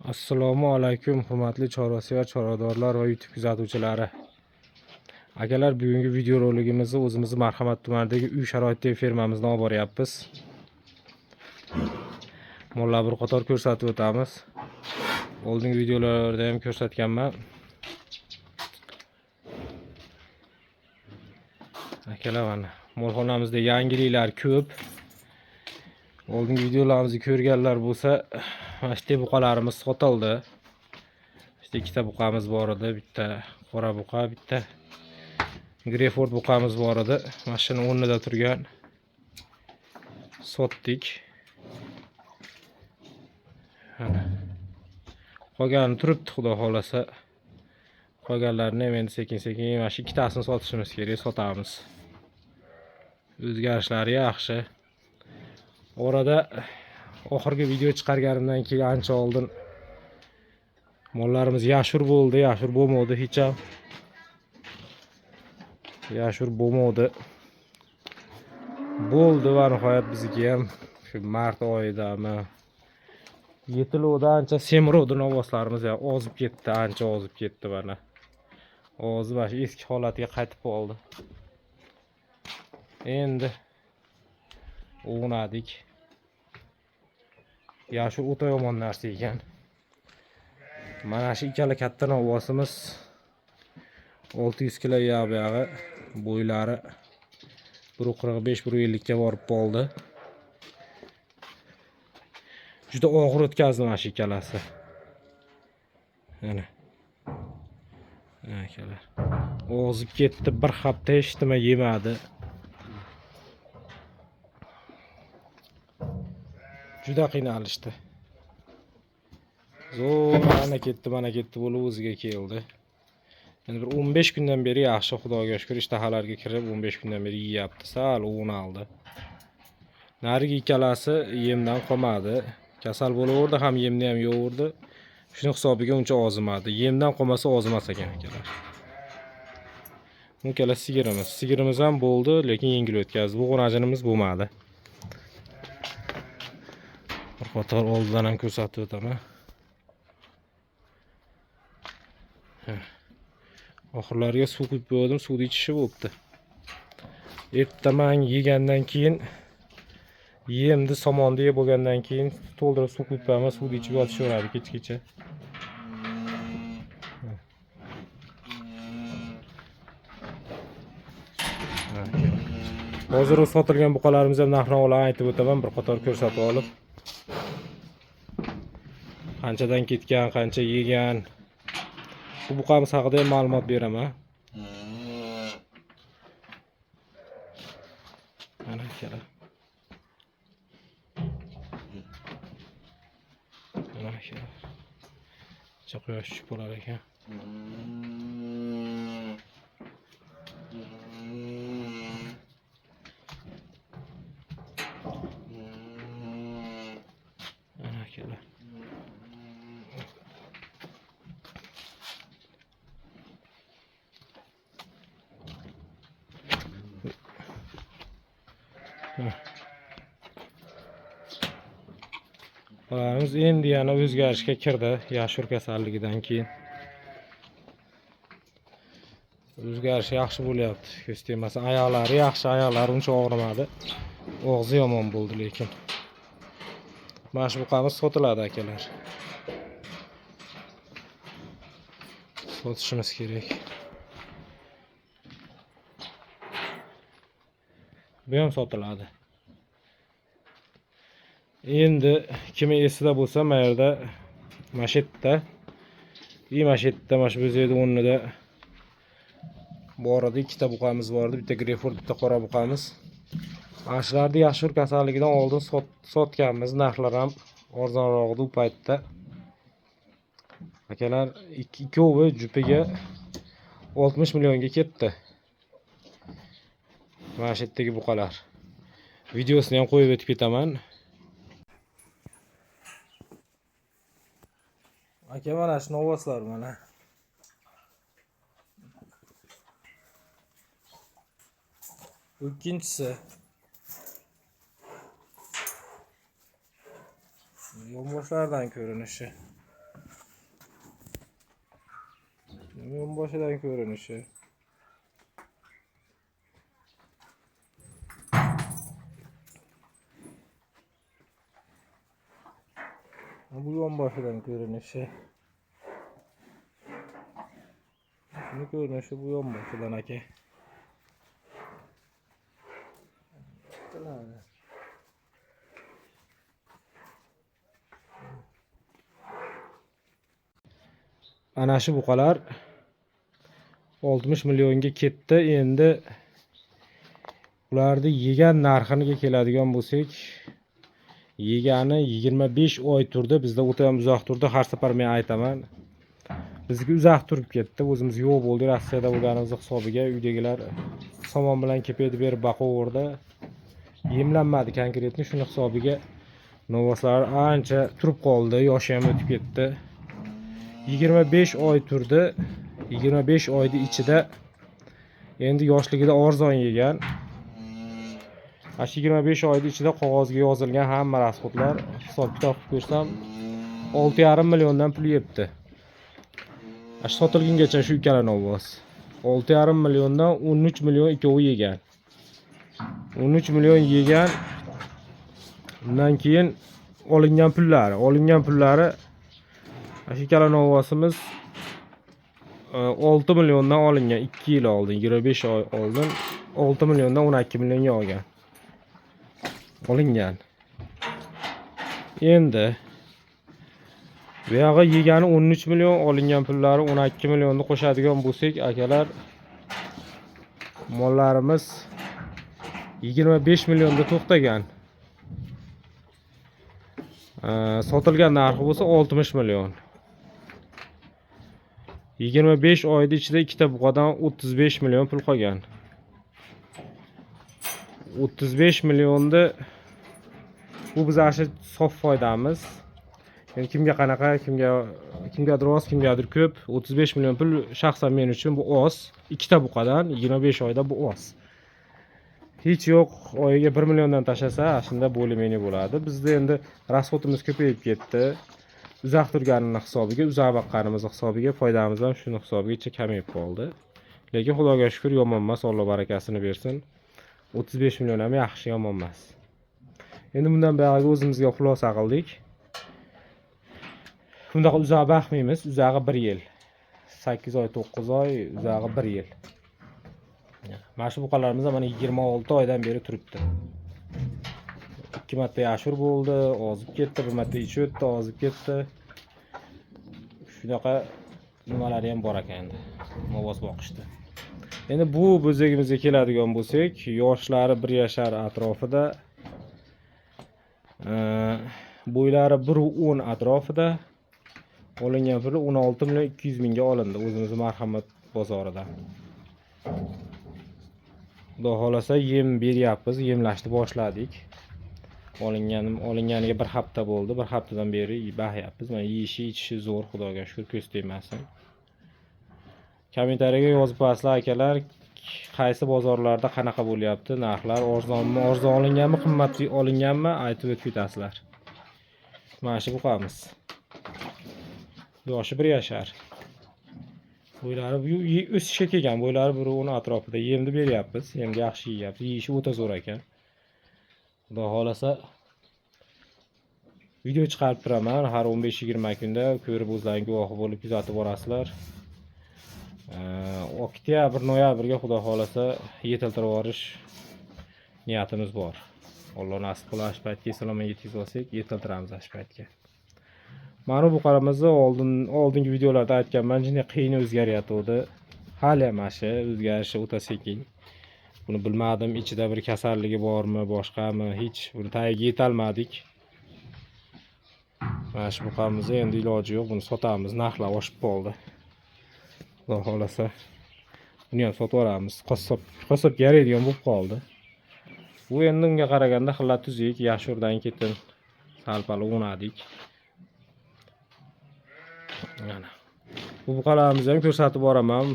Assalomu alaykum, hurmatli chorvasevar chorvadorlar va YouTube kuzatuvchilari. Akalar, bugungi video roligimizni o'zimizni Marhamat tumanidagi uy sharoitidagi fermamizdan olib boryapmiz. Mollar bir qator ko'rsatib o'tamiz. Oldingi videolarda ham ko'rsatganman. Akalar, mana molxonamizda yangiliklar ko'p. Oldingi videolarimizni ko'rganlar bo'lsa, mana shu buqalarimiz sotildi. İşte ikkita buqamiz bor edi, bitta qora buqa, bitta Greyford buqamiz bor edi. Mashina o'rnida turgan. Sotdik. Qolgani turibdi, xudo xolasa. Qolganlarni ham endi sekin-sekin mana shu ikkitasini sotishimiz kerak, sotamiz. O'zgarishlari yaxshi. Orada oxirgi video chiqarganimdan keyin ancha oldin mollarimiz yashur bo'ldi, yashur bo'lmadi hech ham. Yashur bo'lmadi. Bo'ldi va nihoyat bizga ham shu mart oyidami yetiluvdi, ancha semiruvdi, novvoslarimiz ham ozib ketdi, ancha ozib ketdi mana. Ozib mana shu eski holatiga qaytib qoldi. Endi o'g'nadik. Yashur o'ta yomon narsa ekan. Mana shu ikkala katta novvosimiz 600 kg yog'i, bo'ylari 1.45-1.50 ga borib qoldi. Juda og'ir o'tkazdi mana shu ikkalasi. Mana. Akalar. Ozib ketdi, bir hafta hech nima yemadi. Juda qiynalishdi. Zo'r mana ketdi bo'lib o'ziga keldi. Endi bir 15 kundan beri yaxshi, xudoga shukr, ishtahalarga kirib 15 kundan beri yeyapti, sal o'naldi. Narigi ikkalasi yemdan qolmadi. Kasal bo'laverdi, ham yemni ham yo'g'irdi. Shuning hisobiga uncha ozimadi. Yemdan qolmasa ozimas ekan akalar. Bu ikkala sigirimiz. Sigirimiz ham bo'ldi, lekin yengil o'tkazdi. Bu g'onajinimiz bo'lmadi. Bir qator oldidan ham ko'rsatib o'taman. Oxirlariga suv quyib qo'ydim, suvni ichishi bo'libdi. Ertaman yegandan keyin yemni somonni yeb bo'lgandan keyin to'ldirib suv quyib qo'yaman, suvni ichib yotishaveradi kechgacha. Hozir sotilgan buqalarimiz ham narx-navolarni aytib o'taman, bir qator ko'rsatib olib. Qanchadan ketgan, qancha yegan. Bu buqamiz haqida ham ma'lumot beraman. Mana akalar. Mana akalar. Quyosh tushib qolar ekan. Mana akalar. Bularimiz endi yana o'zgarishga kirdi, yashur kasalligidan keyin. O'zgarish yaxshi bo'lyapti. Ko'z tegmasa, oyoqlari yaxshi, oyoqlari uncha og'rimadi. Og'zi yomon bo'ldi lekin. Mana shu buqamiz sotiladi akalar. Sotishimiz kerak. Bu ham sotiladi. Endi kimi esida bo'lsa, mana yerda mashetda, mashetda mana shu bo'zaydi o'rnida bor edi, ikkita buqamiz bor edi, bitta Greyford, bitta qora buqamiz. Mana shularni yashur kasalligidan oldin sotganmiz, narxlar ham arzonroq edi u paytda. Akalar, ikkovi jupiga 60 millionga ketdi. Mana shu yerdagi buqalar. Videosini ham qo'yib o'tib ketaman. Aka, mana shu novvoslar mana. Ikkinchisi. Yonboshlardan ko'rinishi. Yonboshidan ko'rinishi. Bu yonboshidan ko'rinishi. Shuni ko'rinishi bu yonboshidan aka. Ana shu buqalar 60 millionga ketdi. Endi ularni yegan narxiga keladigan bo'lsak, yegani 25 oy turdi. Bizda o'ta ham uzoq turdi. Har safar men aytaman. Bizga uzoq turib ketdi. O'zimiz yo'q bo'ldi. Rossiyada bo'lganimiz hisobiga uydagilar somon bilan kepedi berib boqaverdi. Yemlanmadi konkretni, shuni hisobiga novoslar ancha turib qoldi. Yoshi ham o'tib ketdi. 25 oy turdi. 25 oyning ichida endi yoshligida arzon yegan. Ash 25 oyning ichida qog'ozga yozilgan hamma rasxodlar hisob-kitob qilib ko'rsam 6,5 milliondan pul yebdi. Ash sotilgungacha shu ikkala novos 6,5 milliondan 13 million ikkovi yegan. 13 million yegan. Undan keyin olingan pullari ash ikkala novosimiz 6 milliondan olingan. 2 yil oldin, 25 oy oldin 6 milliondan 12 millionga olgan. Olingan. Endi bu yoqqa yegani 13 million, olingan pullari 12 millionni qo'shadigan bo'lsak, akalar, mollarimiz 25 millionda to'xtagan. Sotilgan narxi bo'lsa 60 million. 25 oyning ichida ikkita buqadan 35 million pul qolgan. 35 millionni bu biz ashi sof foydamiz. Yani kimga qanaqa, kimgadir oz, kimgadir ko'p. 35 million pul shaxsan men uchun bu oz. Ikkita buqadan 25 oyda bu oz. Hech yo'q, oyiga 1 milliondan tashlasa, shunda bo'limini bo'ladi. Bizda endi rasxodimiz ko'payib ketdi. Uzoq turganini hisobiga, uzoq baqqanimiz hisobiga foydamiz ham shuni hisobiga kamayib qoldi. Lekin Xudoga shukr, yomon emas, Alloh barakasini bersin. 35 million ham yaxshi, yomon emas. Endi bundan buyog'iga o'zimizga xulosa qildik. Bundaqa uzoq baxmaymiz, uzog'i 1 yil. 8 oy, 9 oy, uzog'i 1 yil. Mana shu buqalarimiz mana 26 oydan beri turibdi. 2 marta yashur bo'ldi, ozib ketdi, bir marta ichi o'tdi, ozib ketdi. Shunaqa nimalari ham bor ekan endi. Movoz boqishdi. Endi bu bo'zagimizga keladigan bo'lsak, yoshlari 1 yashar atrofida, bo'ylari 1.10 atrofida, olingan puli 16 million 200 mingga olindi o'zimiz marhamat bozoridan. Xudo xolasa yem beryapmiz, yemlashni boshladik. Olinganiga 1 hafta bo'ldi. 1 haftadan beri bahyapmiz. Mana yeyishi, ichishi zo'r, Xudoga shukr, ko'z tegmasin. Kommentariyaga yozib qo'yasizlar akalar, qaysi bozorlarda qanaqa bo'lyapti, narxlar arzonmi, arzon olinganmi, qimmat olinganmi, aytib o'tib ketasizlar. Mana shu buqamiz. Yoshi 1 yashar. Bo'ylari o'sishga kelgan, bo'ylari 1.10 atrofida. Yemni beryapmiz, yemga yaxshi yeyapti. Yeyishi o'ta zo'r ekan. Xudo xolasa video chiqarib turaman har 15-20 kunda, ko'rib o'zlaringiz guvohi bo'lib kuzatib borasizlar. Oktyabr, noyabrga Xudo xolasa yetiltirib yuborish niyatimiz bor. Alloh nasib qilsa shu paytga salomon yetkazib olsak, yetiltiramiz shu paytga. Mana bu buqaramizni oldingi videolarda aytganman, juda qiyin o'zgaryapti. Hali ham o'zgarishi o'ta sekin. Buni bilmadim, ichida bir kasalligi bormi, boshqami, hech buni tagiga yetolmadik. Mana shu buqamizni endi iloji yo'q, buni sotamiz, narxlar oshib qoldi. Xudo xolasa buni ham sotib olamiz. Qassobga yaraydigan bo'lib qoldi. Bu endi unga qaraganda xilla tuzuk, yashurdan ketin sal-pal o'nadik. Mana bu buqalarimizni ham ko'rsatib boraman.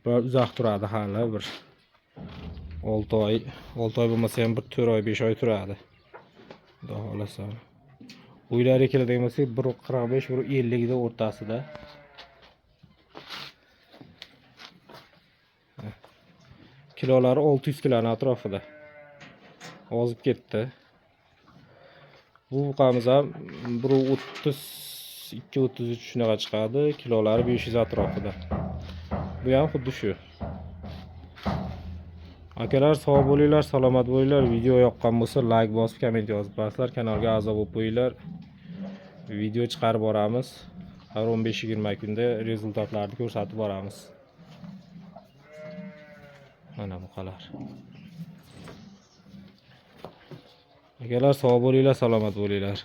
Biroq uzoq turadi hali, bir 6 oy bo'lmasa ham bir 4 oy, 5 oy turadi. Xudo xolasa. Bo'ylari keladigan bo'lsa 1.45, 1.50 da o'rtasida. Kilolari 600 kiloni atrofida. Ozib ketdi. Bu buqamiz ham 1.30 2.33 shunaqa chiqadi. Kilolari 500 atrofida. Bu ham xuddi shu. Akalar sog' bo'linglar, salomat bo'linglar. Video yoqqan bo'lsa like bosib, komment yozib qo'yasizlar. Kanalga a'zo bo'lib qo'yinglar. Video chiqarib boramiz. Har 15-20 kunda rezultatlarni ko'rsatib boramiz. Mana buqalar. Akalar sog' bo'linglar, salomat bo'linglar.